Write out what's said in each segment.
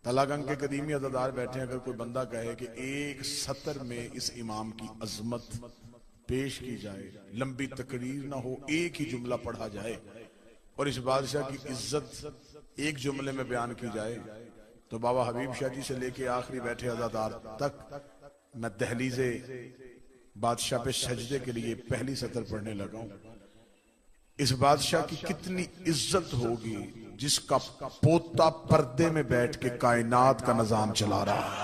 तलागंग के कदीमी अज़ादार बैठे हैं, अगर कोई बंदा कहे कि एक सतर में इस इमाम की अजमत पेश की जाए, लंबी तकरीर ना हो, एक ही जुमला पढ़ा जाए और इस बादशाह की इज्जत एक जुमले में बयान की जाए, तो बाबा हबीब शाह जी से लेके आखिरी बैठे अज़ादार तक मैं दहलीज़े बादशाह पे सजदे के लिए पहली सतर पढ़ने लगा हूं। इस बादशाह की कितनी इज्जत होगी जिसका पोता पर्दे में बैठ के कायनात का निजाम चला रहा है।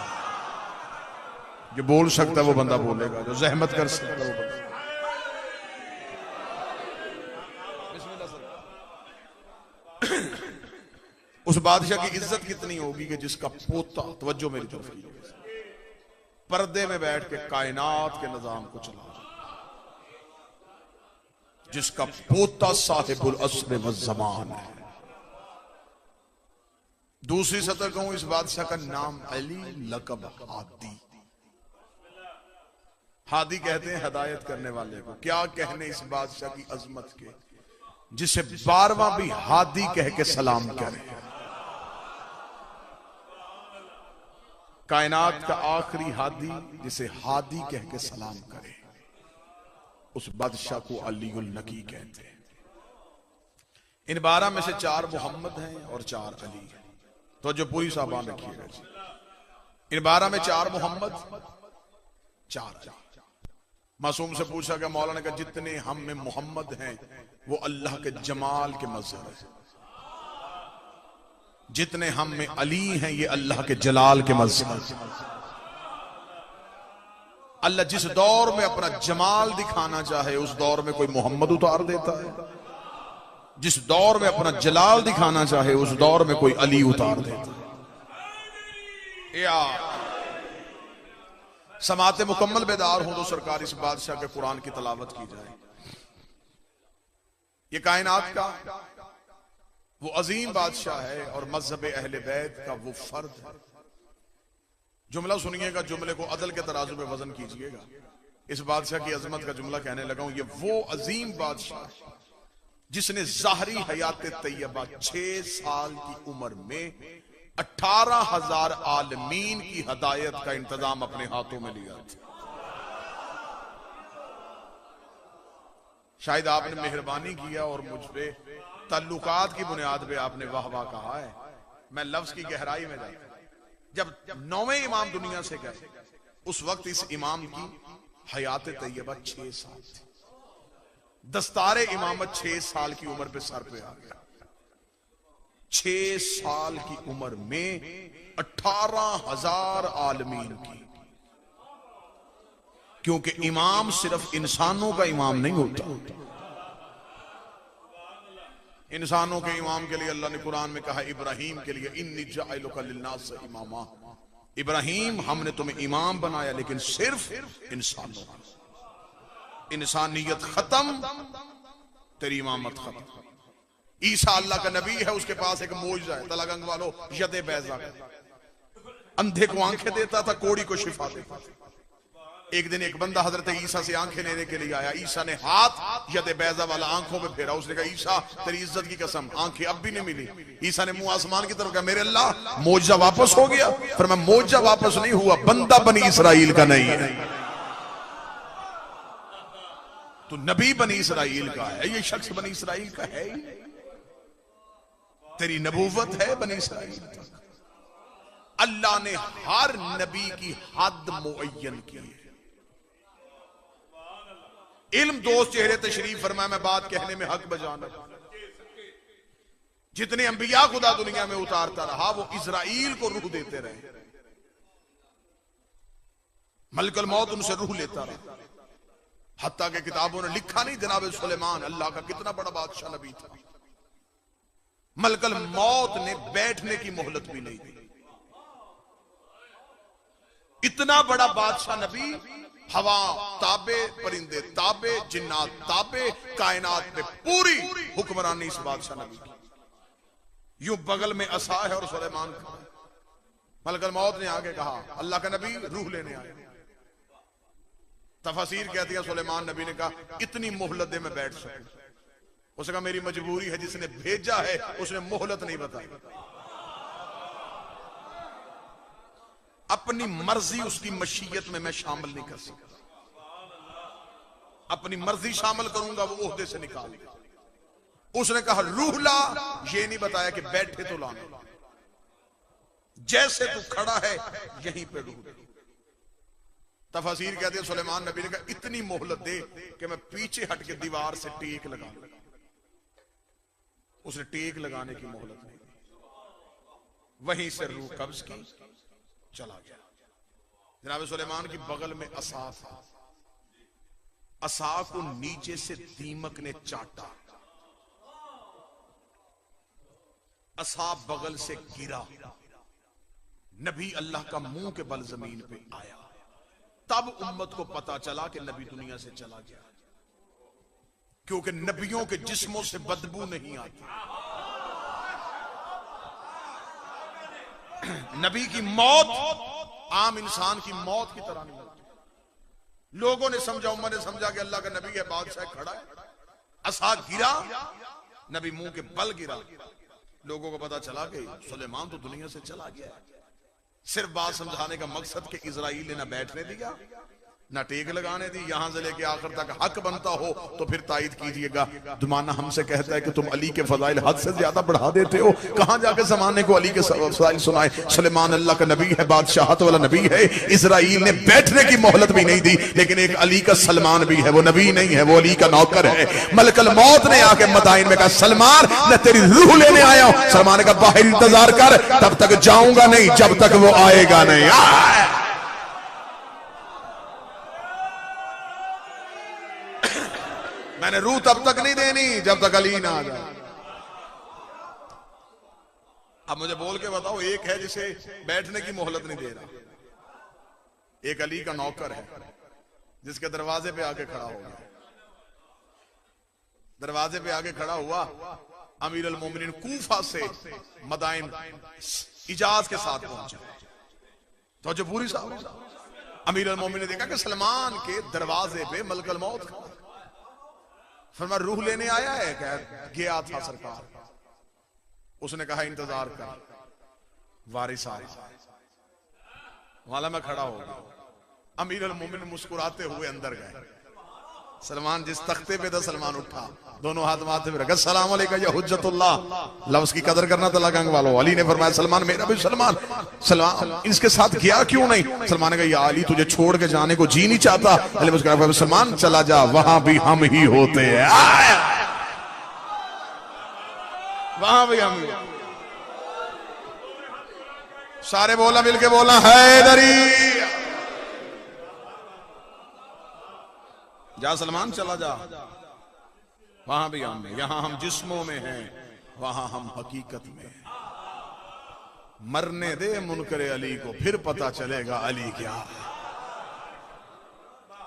जो बोल सकता है वो बंदा बोलेगा, जो जहमत कर सकता है वो बंदा। उस बादशाह की इज्जत कितनी होगी कि जिसका पोता, तवज्जो मेरी तरफ की, पर्दे में बैठ के कायनात के निजाम को चला रहा है, जिसका पोता साहिबुल अस्र व ज़मान है। दूसरी सतर कहूं, इस बादशाह का नाम अली, लकब हादी। हादी कहते हैं हदायत करने वाले को। क्या कहने इस बादशाह की अजमत के, जिसे 12वां भी हादी कह के सलाम करे। कायनात का आखिरी हादी जिसे हादी कह के सलाम करे, उस बादशाह को अलीउल नकी कहते हैं। इन 12 में से 4 मोहम्मद हैं और 4 अली हैं। तो जो पूरी साहबान रखिएगा जी। इन 12 में 4 मोहम्मद, 4 अली। मासूम से पूछा गया, मौलाना का जितने हम में मोहम्मद हैं वो अल्लाह के जमाल के मज़हर है, जितने हम में अली हैं ये अल्लाह के जलाल के मज़हर। अल्लाह जिस दौर में अपना जमाल दिखाना चाहे उस दौर में कोई मोहम्मद उतार देता है, जिस दौर में अपना जलाल दिखाना चाहे उस दौर में कोई अली उतार देता है। या समाते मुकम्मल बेदार हो तो सरकार इस बादशाह के कुरान की तलावत की जाए। ये कायनात का वो अजीम बादशाह है और मजहब अहले बैत का वो फर्द है। जुमला सुनिएगा, जुमले को अदल के तराजू में वजन कीजिएगा। इस बादशाह की अजमत का जुमला कहने लगा हूं। ये वो अजीम बादशाह जिसने ज़ाहरी हयात तैयबा 6 साल की उम्र में 18,000 आलमीन की हदायत का इंतजाम अपने हाथों में लिया था। शायद आपने मेहरबानी किया और मुझ पे ताल्लुकात की बुनियाद पे आपने वाह वाह कहा है। मैं लफ्ज की गहराई में जाता, जब 9वें इमाम दुनिया से गए उस वक्त इस इमाम की हयात तैयबा 6 साल थी। दस्तारे इमामत 6 साल की उम्र पे सर पे आ गया। 6 साल की उम्र में 18,000 आलमीन की, क्योंकि इमाम सिर्फ इंसानों का इमाम नहीं होता। इंसानों के इमाम के लिए अल्लाह ने कुरान में कहा, इब्राहिम के लिए इन्नी जाइलुका लिन्नास इमामा, इब्राहिम हमने तुम्हें इमाम बनाया लेकिन सिर्फ इंसानों का। इंसानियत खत्म, तेरी इमामत खत्म। ईसा अल्लाह का नबी है, उसके पास एक मौजज़ा है। तलागंग वालों, यदे बैजा, अंधे को आंखें देता था, कोड़ी को शिफा देता था। एक दिन एक बंदा हजरत ईसा से आंखें लेने के लिए आया। ईसा ने हाथ यदे बैजा वाला आंखों में फेरा। उसने कहा, ईसा तेरी इज्जत की कसम आंखें अब भी नहीं मिली। ईसा ने मुंह आसमान की तरफ कहा, मेरे अल्लाह मौजज़ा वापस हो गया? फिर मैं मौजज़ा वापस नहीं हुआ, बंदा बनी इसराइल का नहीं है, तो नबी बनी इसराइल का है। ये शख्स बनी इसराइल का है ही। तेरी नबूवत है बनी इसराइल तक। अल्लाह ने हर नबी की हद मुअय्यन की है। इल्म दोस्त चेहरे तशरीफ फरमाया, मैं बात कहने में हक बजाना। जितने अंबिया खुदा दुनिया में उतारता रहा वो इजराइल को रूह देते रहे। मलकुल मौत उनसे रूह लेता रहा। हत्ता के किताबों ने लिखा नहीं जनाब सुलेमान अल्लाह का कितना बड़ा बादशाह नबी था, मलकुल मौत ने बैठने की मोहलत भी नहीं दी। इतना बड़ा बादशाह नबी, हवा ताबे, परिंदे ताबे, जिन्नात ताबे, कायनात में पूरी हुक्मरानी इस बादशाह नबी की। यूं बगल में असा है और सुलेमान का। मलकुल मौत ने आगे कहा, अल्लाह का नबी रूह लेने आए। तफसीर कहती है सुलेमान नबी ने कहा, इतनी मोहलत दे मैं बैठ सकूं। उसने कहा, मेरी मजबूरी है, जिसने भेजा है उसने मोहलत नहीं बताई। अपनी मर्जी उसकी मशीयत में मैं शामिल नहीं कर सकता। अपनी मर्जी शामिल करूंगा वो ओहदे से निकाल देगा। उसने कहा रूह ला, ये नहीं बताया कि बैठे तो लाना, जैसे तू खड़ा है यहीं पे रूह दे। तफसीर कहते हैं सुलेमान नबी ने कहा इतनी मोहलत दे कि मैं पीछे हट के दीवार से टेक लगा। उसने टेक लगाने की मोहलत नहीं दी, वहीं से रूह कब्ज की, चला गया। जनाब सुलेमान की बगल में असा था, असा को नीचे से दीमक ने चाटा, असा बगल से गिरा, नबी अल्लाह का मुंह के बल जमीन पे आया। तब उम्मत को पता चला कि नबी दुनिया से चला गया, क्योंकि नबियों के जिस्मों से बदबू नहीं आती। नबी की मौत आम इंसान की मौत की तरह नहीं लगती। लोगों ने समझा, उम्मत ने समझा कि अल्लाह का नबी है, बादशाह खड़ा है, असा गिरा, नबी मुंह के बल गिरा। लोगों को पता चला कि सुलेमान तो दुनिया से चला गया। सिर्फ बात समझाने का मकसद कि इजराइल ने ना बैठने दिया ना टेक लगाने दी। यहां से लेके आखिर तक हक बनता हो तो फिर तायद कीजिएगा। जमाना हमसे कहता है कि तुम अली के फजाइल हद से ज्यादा बढ़ा देते हो, कहां जाके जमाने को अली के फजाइल सुनाए। सुलेमान अल्लाह का नबी है, बादशाहत वाला नबी है। इजराइल ने बैठने की मोहलत भी नहीं दी, लेकिन एक अली का सलमान भी है, वो नबी नहीं है, वो अली का नौकर है। मलकल मौत ने आके मदाइन में कहा सलमान मैं तेरी रूह लेने आया हूं। सलमान ने कहा बाहर इंतजार कर, तब तक जाऊंगा नहीं जब तक वो आएगा नहीं। मैंने रूह तब तक नहीं देनी जब तक अली ना आ जाए। अब मुझे बोल के बताओ, एक है जिसे बैठने की मोहलत नहीं दे रहा, एक अली का नौकर है जिसके दरवाजे पे आके खड़ा हो गया। दरवाजे पे आके खड़ा हुआ, अमीर अल मोमिनीन कूफा से मदाइन इजाज के साथ पहुंचा। तो जो पूरी साहब अमीर अल मोमिनीन ने देखा कि सलमान के दरवाजे पे मलकल मौत खड़ा। फरमा रूह लेने आया है क्या? गया था सरकार। उसने कहा इंतजार कर, वारिस आया। वाला मैं खड़ा हो गया। अमीर अल मोमिनीन मुस्कुराते हुए अंदर गए। सलमान जिस तख्ते पे था, सलमान उठा, दोनों हाथ माथे पे रखा, सलाम अलैकुम या हुज्जतुल्लाह। लफ्ज की कदर करना तो लगा वालों। अली ने फरमाया सलमान मेरा भी सलमान, सलमान इसके साथ गया क्यों नहीं? सलमान ने कहा या अली तुझे छोड़ के जाने को जी नहीं चाहता। अली मुस्कुराया सलमान चला जा, वहां भी हम ही होते हैं, वहां भी हम ही। सारे बोला, मिलके बोला हैदरी। जा सलमान चला जा, वहां भी हम हैं। यहां हम जिस्मों में हैं, वहां हम हकीकत में हैं। मरने दे मुनकरे अली को, फिर पता चलेगा अली क्या।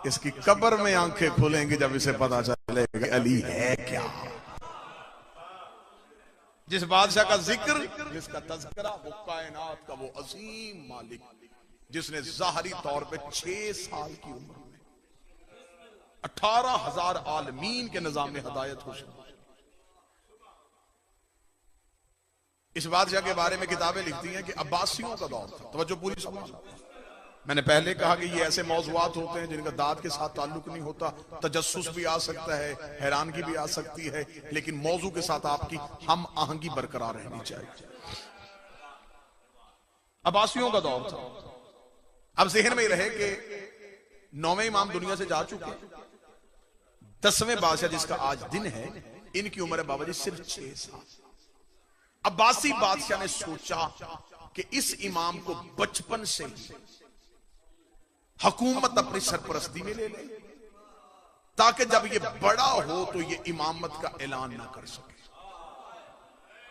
इसकी कब्र में आंखें खुलेंगी जब इसे पता चलेगा अली है क्या। जिस बादशाह का जिक्र, जिसका तज़किरा, वो कायनात का वो अजीम मालिक, जिसने ज़ाहरी तौर पे 6 साल की उम्र में 18,000 आलमीन के निजाम में हदायत हो। इस बादशाह के बारे में किताबें लिखती हैं कि अब्बासियों का दौर था। तवज्जो पूरी समझ। मैंने पहले कहा कि ये ऐसे मौज़ूआत होते हैं जिनका दाद के साथ ताल्लुक नहीं होता। तजस्सुस भी आ सकता है, हैरानगी भी आ सकती है, लेकिन मौजू के साथ आपकी हम आहंगी बरकरार रहनी चाहिए। अब्बासियों का दौर था। अब ज़हन में रहे कि 9वें इमाम दुनिया से जा चुके, 10वें बादशाह जिसका आज दिन है, इनकी उम्र बाबा जी सिर्फ 6 साल। अब्बासी बादशाह ने सोचा कि इस इमाम को बचपन से हुकूमत अपनी सरपरस्ती में ले ले, ताकि जब ये बड़ा हो तो ये इमामत का ऐलान ना कर सके।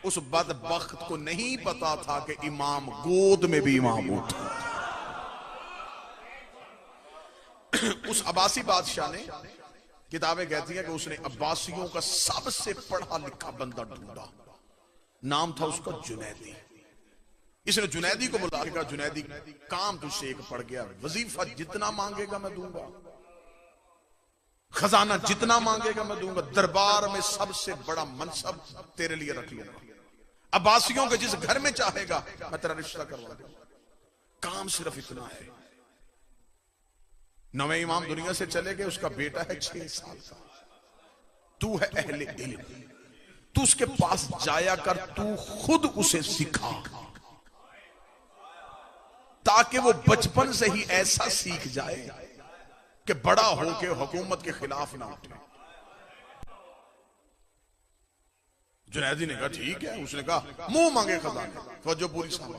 उस बदबख्त को नहीं पता था कि इमाम गोद में भी इमाम होता। उस अब्बासी बादशाह ने, किताबें कहती हैं कि उसने अब्बासियों का सबसे पढ़ा लिखा बंदा ढूंढा। नाम था उसका जुनैदी। इसने जुनैदी को बुला के कहा जुनैदी काम तुझसे एक पड़ गया, वजीफा जितना मांगेगा मैं दूंगा, खजाना जितना मांगेगा मैं दूंगा, दरबार में सबसे बड़ा मनसब तेरे लिए रख लूंगा, अब्बासियों के जिस घर में चाहेगा मैं तेरा रिश्ता करवा दूंगा। काम सिर्फ इतना है। नवे इमाम दुनिया से चले गए, उसका बेटा है 6 साल का। तू है अहले इल्म, तू उसके पास जाया कर, तू खुद उसे सिखा, ताकि वो बचपन से ही ऐसा सीख जाए कि बड़ा होके हुकूमत के खिलाफ ना उठे। जुनैदी ने कहा ठीक है। उसने कहा मुंह मांगे खजाने, फौजो पूरी साहब।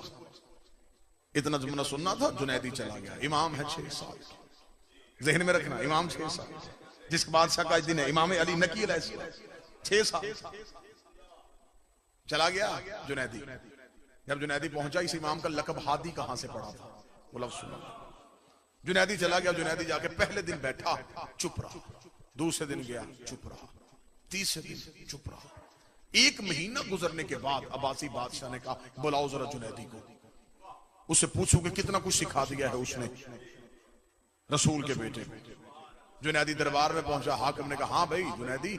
इतना जुमला सुनना था, जुनैदी चला गया। इमाम है 6 साल, ज़हन में रखना, इमाम 6 साल। जिस बादशाह का दिन है, इमाम अली नकी अलैहि 6 साल। चला गया जुनैदी। जब जुनैदी पहुंचा, इस इमाम का लकब हादी कहां से पड़ा था वो लफ्ज़ सुना। जुनैदी चला गया। जुनैदी जाके पहले दिन बैठा, चुप रहा। दूसरे दिन गया, चुप रहा। तीसरे दिन चुप रहा। 1 महीना गुजरने के बाद अब्बासी बादशाह ने कहा बुलाओ जरा जुनैदी को, उससे पूछो कि कितना कुछ सिखा दिया है उसने रसूल के बेटे। जुनैदी दरबार में पहुंचा। हाकिम ने कहा हाँ भाई जुनैदी,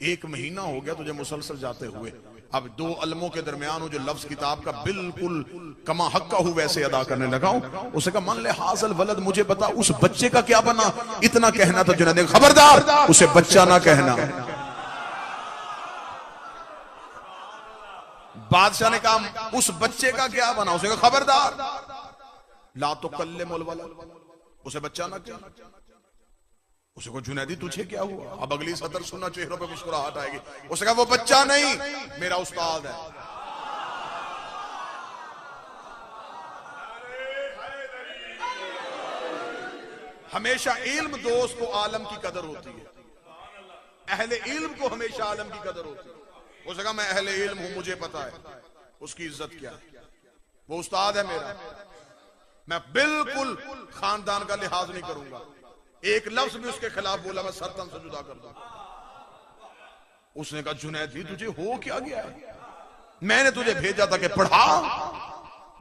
1 महीना हो गया तुझे मुसलसल जाते हुए, अब 2 अलमों के दरमियान जो लफ्ज किताब का बिल्कुल कमा हक का हूं वैसे अदा करने लगा हूं। उसे कहा मन ले हासिल वलद, मुझे बता उस बच्चे का क्या बना। इतना कहना था। जुनैदी खबरदार उसे बच्चा ना कहना। बादशाह ने कहा उस बच्चे का क्या बना। उसे कहा खबरदार ला तो कल्ले मोल वाला, उसे बच्चा ना कहना। उसे को जुनैदी तुझे क्या हुआ। अब अगली सतर सुनना, चेहरों पे मुस्कुराहट आएगी। उसे कहा वो बच्चा नहीं, मेरा उस्ताद है। हमेशा इल्म दोस्त को आलम की कदर होती है, अहले इल्म को हमेशा आलम की कदर होती है। उसे कहा मैं अहले इल्म हूं, मुझे पता है उसकी इज्जत क्या है, वो उस्ताद है मेरा, मैं बिल्कुल खानदान का लिहाज नहीं करूंगा। एक लफ्ज भी उसके खिलाफ बोला मैं सर तन से जुदा कर दूं। उसने कहा जुनैदी तुझे हो क्या गया है, मैंने तुझे भेजा था कि पढ़ा,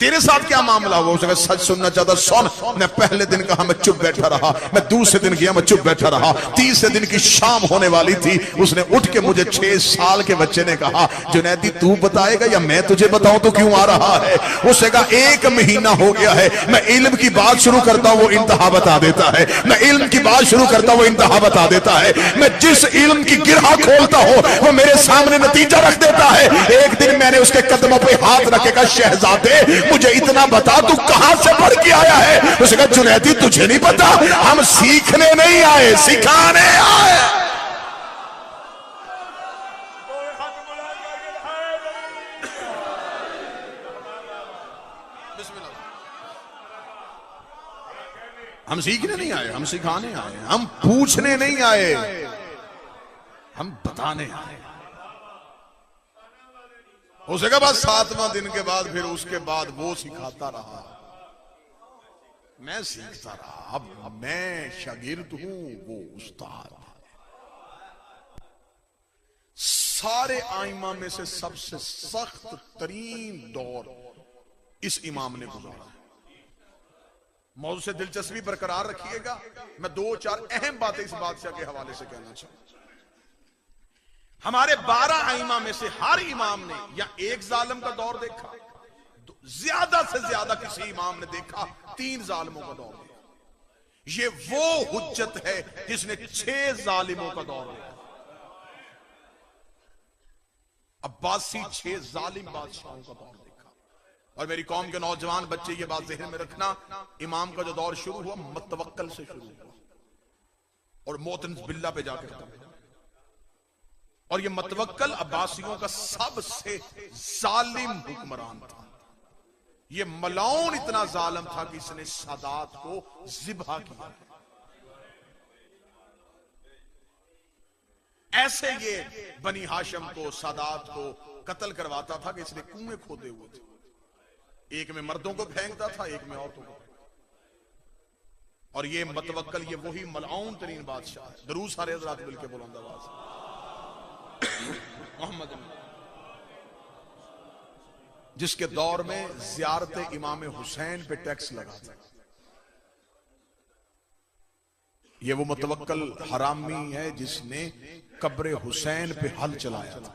तेरे साथ क्या मामला हुआ। उसने कहा सच सुनना चाहता सुन। मैं पहले दिन कहा मैं चुप बैठा रहा, मैं दूसरे दिन गया मैं चुप बैठा रहा, तीसरे दिन की शाम होने वाली थी। उसने उठ के मुझे 6 साल के बच्चे ने कहा जुनैदी तू बताएगा या मैं तुझे बताऊं तो क्यों आ रहा है। उसने कहा 1 महीना हो गया है, मैं इल्म की बात शुरू करता हूं वो इंतहा बता देता है, मैं इल्म की बात शुरू करता हूं वो इंतहा बता देता है, मैं जिस इल्म की गिरहा खोलता हूं वो मेरे सामने नतीजा रख देता है। एक दिन मैंने उसके कदमों पे हाथ रखे, कहा शहजादे मुझे इतना बता तू कहां से पढ़ के आया है। उसने कहा जुनैदी तुझे नहीं पता, हम सीखने नहीं आए सिखाने आए। हम सीखने नहीं आए, हम सिखाने आए, हम पूछने नहीं आए, हम बताने आए। उसे कहा बस 7वां दिन के बाद फिर उसके बाद वो सिखाता रहा, मैं सीखता रहा। अब मैं शागिर्द हूं, वो उस्ताद। सारे आइमा में से सबसे सख्त तरीन दौर इस इमाम ने गुजारा। मौजूद से दिलचस्पी बरकरार रखिएगा। मैं 2-4 अहम बातें इस बादशाह के हवाले से कहना चाहूंगा। हमारे 12 आइमा में से हर इमाम ने या एक जालिम का दौर देखा, ज्यादा से ज्यादा किसी इमाम ने देखा 3 जालिमों का दौर देखा। ये वो हुज्जत है जिसने 6 जालिमों का दौर देखा। अब्बासी 6 जालिम बादशाहों का दौर देखा। और मेरी कौम के नौजवान बच्चे ये बात ज़हन में रखना, इमाम का जो दौर शुरू हुआ मुतवक्कल से शुरू हुआ और मोतन बिल्ला पे जाकर खत्म। और ये मुतवक्कल अब्बासियों का सबसे जालिम हुक्मरान था। ये मलाउन इतना जालिम था कि इसने सादात को ज़िबहा किया। ऐसे ये बनी हाशिम को, सादात को कत्ल करवाता था कि इसने कुएं खोदे हुए थे। एक में मर्दों को फेंकता था, एक में औरतों को। और ये मुतवक्कल ये वही मलाउन तरीन बादशाह है। दरूद सारे हज़रात मिलके बुलंद आवाज़ मोहम्मद, जिसके दौर में ज़ियारत इमाम हुसैन पे टैक्स लगा था। ये वो मुतवक्कल हरामी है जिसने कब्र हुसैन पे हल चलाया था।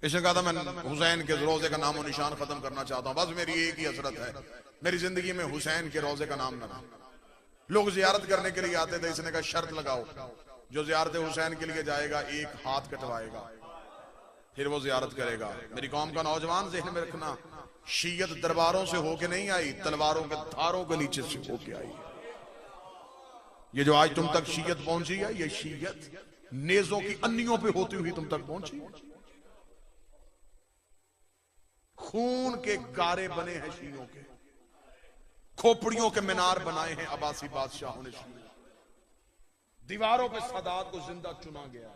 इसने कहा था मैं हुसैन के रोजे का नामो निशान खत्म करना चाहता हूं, बस मेरी एक ही हसरत है, मेरी जिंदगी में हुसैन के रोजे का नाम न रहे। लोग जियारत करने के लिए आते थे, इसने कहा शर्त लगाओ, जो जियारत हुसैन के लिए जाएगा एक हाथ कटवाएगा, फिर वो जियारत करेगा। मेरी कौम का नौजवान ज़हन में रखना, शीयत दरबारों से होके नहीं आई, तलवारों के धारों के नीचे से होके आई। ये जो आज तुम तक शीयत पहुंची है, ये शीयत नेजों की अन्नियों पे होती हुई तुम तक पहुंची। खून के गारे बने हैं शीयों के, खोपड़ियों के मीनार बनाए हैं अब्बासी बादशाहों ने, दीवारों पे सदात को जिंदा चुना गया।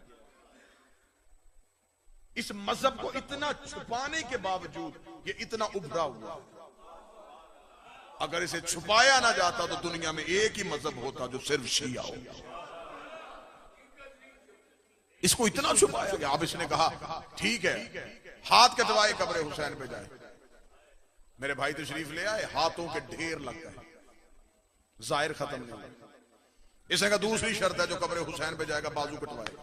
इस मजहब को इतना छुपाने के बावजूद ये इतना उभरा हुआ। अगर इसे छुपाया ना जाता तो दुनिया में एक ही मजहब होता जो सिर्फ शिया हो। इसको इतना छुपाया गया। अब इसने कहा ठीक है, हाथ कटवाए कब्र हुसैन पे जाए। मेरे भाई तशरीफ ले आए, हाथों के ढेर लग गए, जाहिर खत्म नहीं हुआ। इसने कहा दूसरी शर्त है, जो कब्र हुसैन पे जाएगा बाजू कटवाएगा।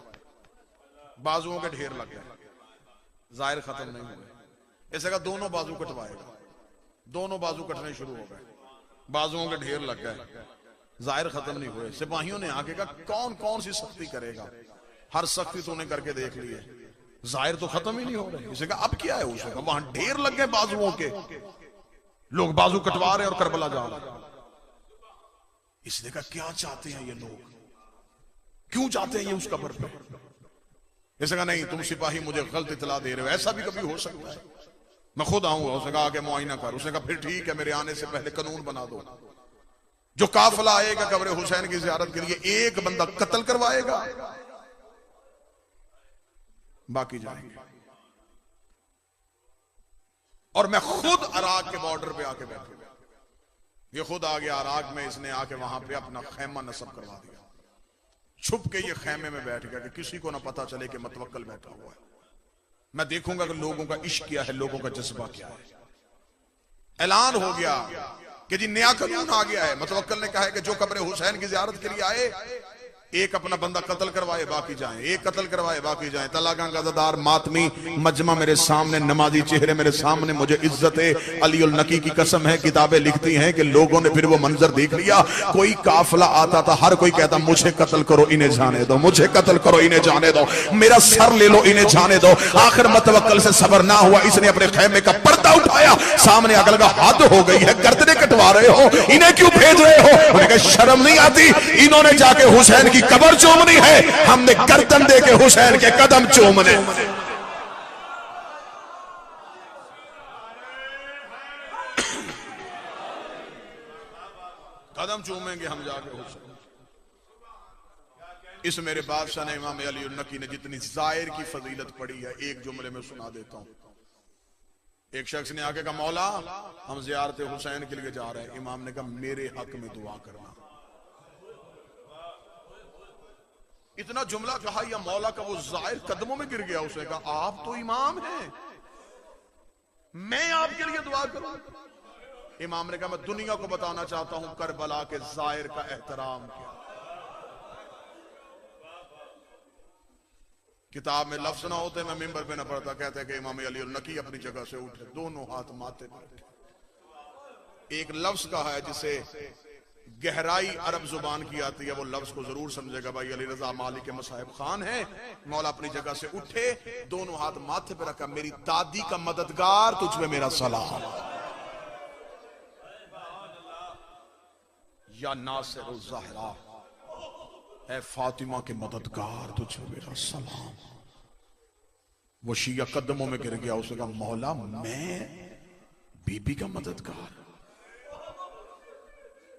बाजुओं के ढेर लग गए, जाहिर खत्म नहीं हुए। इसने कहा दोनों बाजू कटवाएगा, दोनों बाजू कटने शुरू हो गए, बाजुओं के ढेर लग गए, जाहिर खत्म नहीं हुए। सिपाहियों ने आगे कहा कौन कौन सी सख्ती करेगा, हर सख्ती तूने करके देख ली है, जाहिर तो खत्म ही नहीं हो रहे। इसे कहा अब क्या है, उसे कहा वहां ढेर लग गए बाजुओं के, लोग बाजू कटवा रहे और करबला जा रहे। इसने कहा क्या चाहते हैं ये लोग, क्यों चाहते हैं ये उस कब्र पे। इसने कहा नहीं, तुम सिपाही मुझे गलत इतला दे रहे हो, ऐसा भी कभी हो सकता है, मैं खुद आऊंगा। उसने कहा आके मुआयना कर। उसने कहा फिर ठीक है, मेरे आने से पहले कानून बना दो, जो काफिला आएगा कब्र हुसैन की जियारत के लिए, एक बंदा कत्ल करवाएगा, बाकी जाएंगे। और मैं खुद अराक के बॉर्डर पे आके बैठूंगा। ये खुद आ गया अराक में, इसने आके वहां पे अपना खैमा नस्ब करवा दिया। छुप के ये खैमे में बैठ गया कि किसी को ना पता चले कि मतवक्कल बैठा हुआ है। मैं देखूंगा कि लोगों का इश्क क्या है, लोगों का जज्बा क्या है। ऐलान हो गया कि जी नया कानून आ गया है। मतवक्कल ने कहा है कि जो कब्र हुसैन की जियारत के लिए आए, एक अपना बंदा कत्ल करवाए बाकी जाएं, एक कत्ल करवाए बाकी जाएं। तलागा गज़ादार मातमी मजमा मेरे सामने, नमाजी चेहरे मेरे सामने, मुझे इज्जत अली उल नकी की कसम है, किताबें लिखती हैं कि लोगों ने फिर वो मंजर देख लिया। कोई काफिला आता था, हर कोई कहता मुझे कत्ल करो इन्हें जाने दो, मुझे कत्ल करो इन्हें जाने दो, मेरा सर ले लो इन्हें जाने दो। आखिर मतवक्कल से सबर ना हुआ, इसने अपने खैमे का पर्दा उठाया, सामने अगल का हद हो गई है, गर्दनें कटवा रहे हो, इन्हें क्यों भेज रहे हो। उन्हें कहा शर्म नहीं आती, इन्होंने जाके हुसैन की कब्र चूमनी है, हमने गर्दन दे के हुसैन के कदम चूमने। कदम चूमेंगे हम जाके हुसैन। इस मेरे बादशाह ने इमाम अली नकी ने जितनी जाहिर की फजीलत पड़ी है, एक जुमले में सुना देता हूं। एक शख्स ने आके कहा मौला हम ज़ियारत हुसैन के लिए जा रहे हैं। इमाम ने कहा मेरे हक में दुआ करना। इतना जुमला कहा या मौला का वो जाहिर कदमों में गिर गया। उसने कहा आप तो इमाम हैं, मैं आपके लिए दुआ करूं। इमाम ने कहा मैं दुनिया को बताना चाहता हूं करबला के जाहिर का एहतराम क्या। किताब में लफ्ज ना होते, मैं मिंबर पे ना पढ़ता। कहते हैं कि इमाम अली नकी अपनी जगह से उठे, दोनों हाथ माथे पर। एक लफ्ज कहा है जिसे गहराई अरब जुबान की आती है, वो लफ्ज को जरूर समझेगा भाई। अली रजा मालिक मसाहिब खान है। मौला अपनी जगह से उठे, दोनों हाथ माथे पे रखा, मेरी दादी का मददगार तुझ पे मेरा सलाम, या नासिर ज़हरा है फातिमा के मददगार तुझ पे मेरा सलाम। वो शिया कदमों में गिर गया। उसने कहा मौला मैं बीबी का मददगार।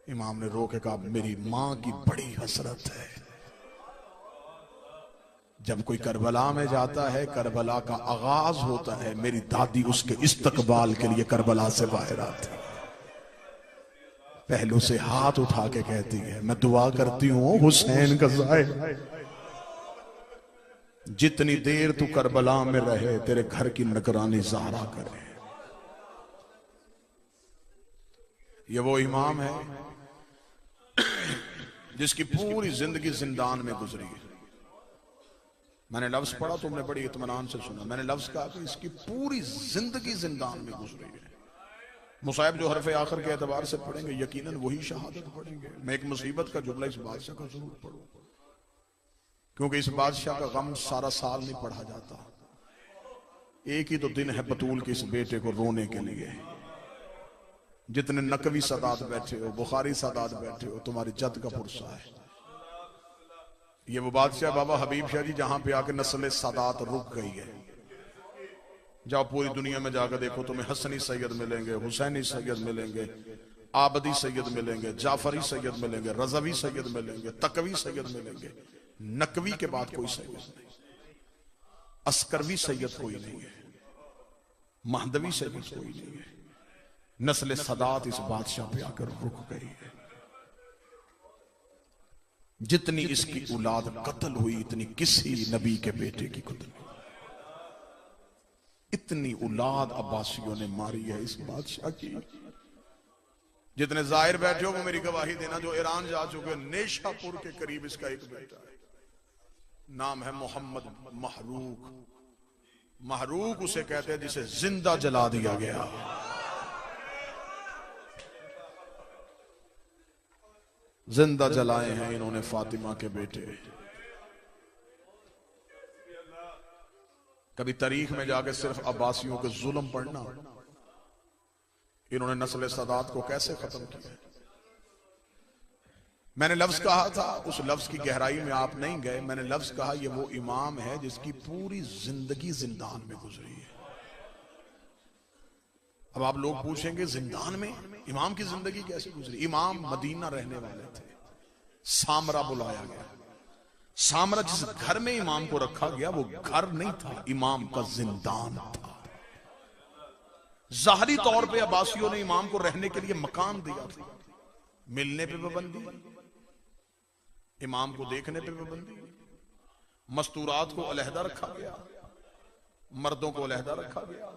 इमाम ने रो के कहा मेरी मां की बड़ी हसरत है, जब कोई करबला में जाता है, करबला का आगाज होता है, मेरी दादी उसके इस्तकबाल के लिए करबला से बाहर आती है, पहलू से हाथ उठा के कहती है मैं दुआ करती हूं हुसैन का ज़ाहिर जितनी देर तू करबला में रहे तेरे घर की निगरानी ज़हरा करे। ये वो इमाम है जिसकी पूरी जिंदगी जिंदान में गुजरी है। मैंने लफ्ज पढ़ा, तुमने बड़ी इत्मीनान से सुना। मैंने लफ्ज कहा कि इसकी पूरी जिंदगी जिंदान में गुजरी है। मुसाहिब जो हरफ आखिर के एतबार से पढ़ेंगे यकीनन वही शहादत पढ़ेंगे। मैं एक मुसीबत का जुमला इस बादशाह का जरूर पढ़ूं, क्योंकि इस बादशाह का गम सारा साल नहीं पढ़ा जाता। एक ही तो दिन है बतूल के इस बेटे को रोने के लिए। जितने नकवी सादात बैठे हो, बुखारी सादात बैठे हो, तुम्हारी जद का पुरसा है। ये वो बादशाह बाबा हबीब शाह जी जहां पे आके नस्ल सादात रुक गई है। जाओ पूरी दुनिया में जाकर देखो, तुम्हें हसनी सैयद मिलेंगे, हुसैनी सैयद मिलेंगे, आबदी सैयद मिलेंगे, जाफरी सैयद मिलेंगे, रजवी सैयद मिलेंगे, तकवी सैयद मिलेंगे। नकवी के बाद कोई सैयद नहीं, अस्करवी सैयद कोई नहीं है, महदवी सैयद कोई नहीं है। नस्ल सदात इस बादशाह पे आकर रुक गई है। जितनी इसकी औलाद कत्ल हुई इतनी किसी नबी के बेटे की कत्ल हुई। इतनी औलाद अब्बासियों ने मारी है इस बादशाह की। जितने जाहिर बैठे हो वो मेरी गवाही देना, जो ईरान जा चुके, नेशापुर के करीब इसका एक बेटा है, नाम है मोहम्मद महरूक। महरूक उसे कहते हैं जिसे जिंदा जला दिया गया। जिंदा जलाए हैं इन्होंने फातिमा के बेटे। कभी तारीख में जाके सिर्फ अब्बासियों के जुल्म पढ़ना, इन्होंने नस्ल सदात को कैसे खत्म किया। मैंने लफ्ज कहा था, उस लफ्ज की गहराई में आप नहीं गए। मैंने लफ्ज कहा ये वो इमाम है जिसकी पूरी जिंदगी जिंदान में गुजरी है। अब आप लोग पूछेंगे जिंदान में इमाम की जिंदगी कैसे गुजरी। इमाम मदीना रहने वाले थे, सामरा बुलाया गया। सामरा जिस घर में इमाम को रखा गया वो घर नहीं था, इमाम का जिंदान था। जाहरी तौर पे अब्बासियों ने इमाम को रहने के लिए मकान दिया था, मिलने पे पाबंदी, इमाम को देखने पे पाबंदी, मस्तूरात को अलहदा रखा गया, मर्दों को अलहदा रखा गया।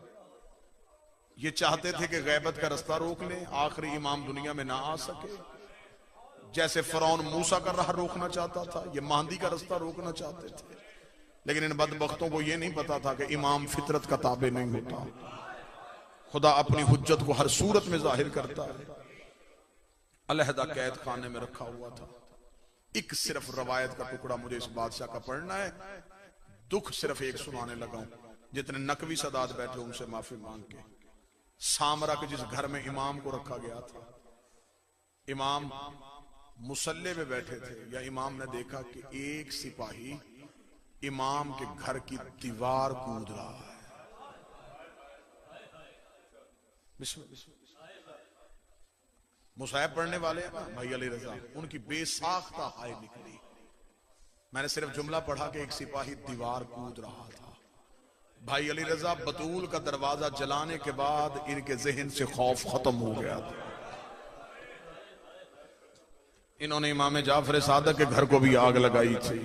ये चाहते थे कि गैबत का रास्ता रोक लें, आखिरी इमाम दुनिया में ना आ सके। जैसे फरौन मूसा का राह रोकना चाहता था, ये महदी का रास्ता रोकना चाहते थे। लेकिन इन बदबख्तों को ये नहीं पता था कि इमाम फितरत का ताबे नहीं होता। खुदा अपनी हुज्जत को हर सूरत में जाहिर करता है। अलहदा कैद खाने में रखा हुआ था। एक सिर्फ रवायत का टुकड़ा मुझे इस बादशाह का पढ़ना है। दुख सिर्फ एक सुनाने लगा हूं। जितने नकवी सदात बैठे उनसे माफी मांग के। सामरा के जिस घर में इमाम को रखा गया था, इमाम मुसल्ले में बैठे थे, या इमाम ने देखा कि एक सिपाही इमाम के घर की दीवार कूद रहा है। मुसाहिब पढ़ने वाले भाई अली रजा, उनकी बेसाख्ता हाय निकली। मैंने सिर्फ जुमला पढ़ा कि एक सिपाही दीवार कूद रहा था। भाई अली रजा बतूल का दरवाजा जलाने के बाद इनके जहन से खौफ खत्म हो गया था। इन्होंने इमाम जाफर सादक के घर को भी आग लगाई थी।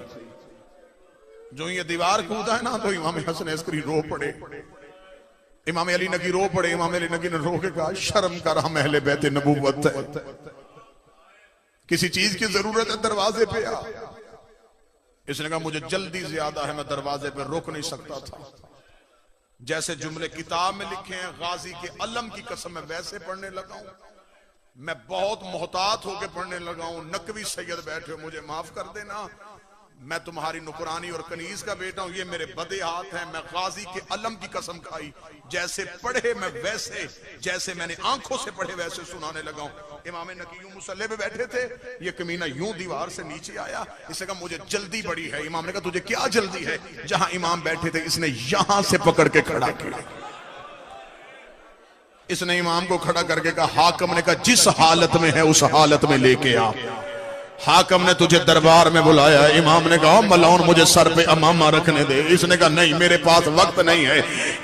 जो ये दीवार कूदा है ना, तो इमाम हसन अस्करी रो पड़े, इमाम अली नकी रो पड़े। इमाम अली नकी ने रो के कहा, शर्म कर, हम अहले बैत नबूवत है, किसी चीज की जरूरत है दरवाजे पे आ। इसने कहा मुझे जल्दी ज्यादा है, मैं दरवाजे पे रोक नहीं सकता था। जैसे जुमले किताब में लिखे हैं, गाजी के अलम की कसम, मैं वैसे पढ़ने लगा हूं। मैं बहुत मोहतात होकर पढ़ने लगा हूं। नकवी सैयद बैठे, मुझे माफ कर देना, मैं तुम्हारी नुकरानी और कनीज का बेटा हूं, ये मेरे बदे हाथ हैं। मैं गाजी के अलम की कसम खाई, जैसे पढ़े मैं वैसे, जैसे मैंने आंखों से पढ़े वैसे सुनाने लगा हूं। इमाम नकी यूं मुसल्ले पे बैठे थे, ये कमीना यूं दीवार से नीचे आया। इसने कहा मुझे जल्दी बड़ी है। इमाम ने कहा तुझे क्या जल्दी है? जहां इमाम बैठे थे इसने यहां से पकड़ के खड़ा किया। इसने इमाम को खड़ा करके कहा, हाकम ने कहा जिस हालत में है उस हालत में लेके आ। हाकम ने तुझे दरबार में बुलाया। इमाम ने कहा मलौन मुझे सर पे अमामा रखने दे। इसने कहा नहीं, मेरे पास वक्त नहीं है।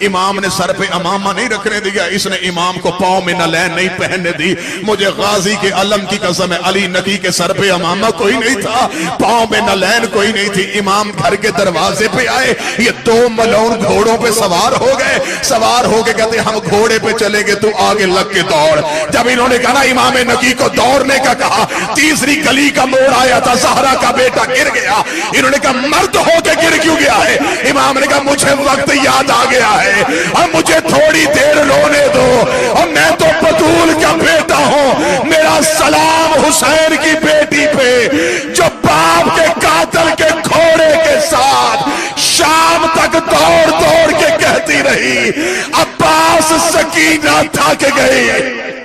इमाम ने सर पे अमामा नहीं रखने दिया। इसने इमाम को पांव में नलैन नहीं पहनने दी। मुझे गाजी के अलम की कसम है, अली नकी के सर पे अमामा कोई नहीं था, पांव में नलैन कोई नहीं थी। इमाम घर के दरवाजे पे आए, ये दो मलौन घोड़ों पे सवार हो गए। सवार होके कहते हम घोड़े पे चलेंगे, तू आगे लग के दौड़। जब इन्होंने कहा इमाम नकी को दौड़ने का कहा, तीसरी गली का मोड़ आया था, ज़हरा का बेटा गिर गया। इन्होंने कहा मर्द होके गिर क्यों गया है? इमाम ने कहा मुझे वक्त याद आ गया है, अब मुझे थोड़ी देर रोने दो, और मैं तो बतूल का बेटा हूं। मेरा सलाम हुसैन की बेटी पे, जो बाप के कातिल के घोड़े के साथ शाम तक दौड़ दौड़ के कहती रही, अब्बास सकीना थक गई,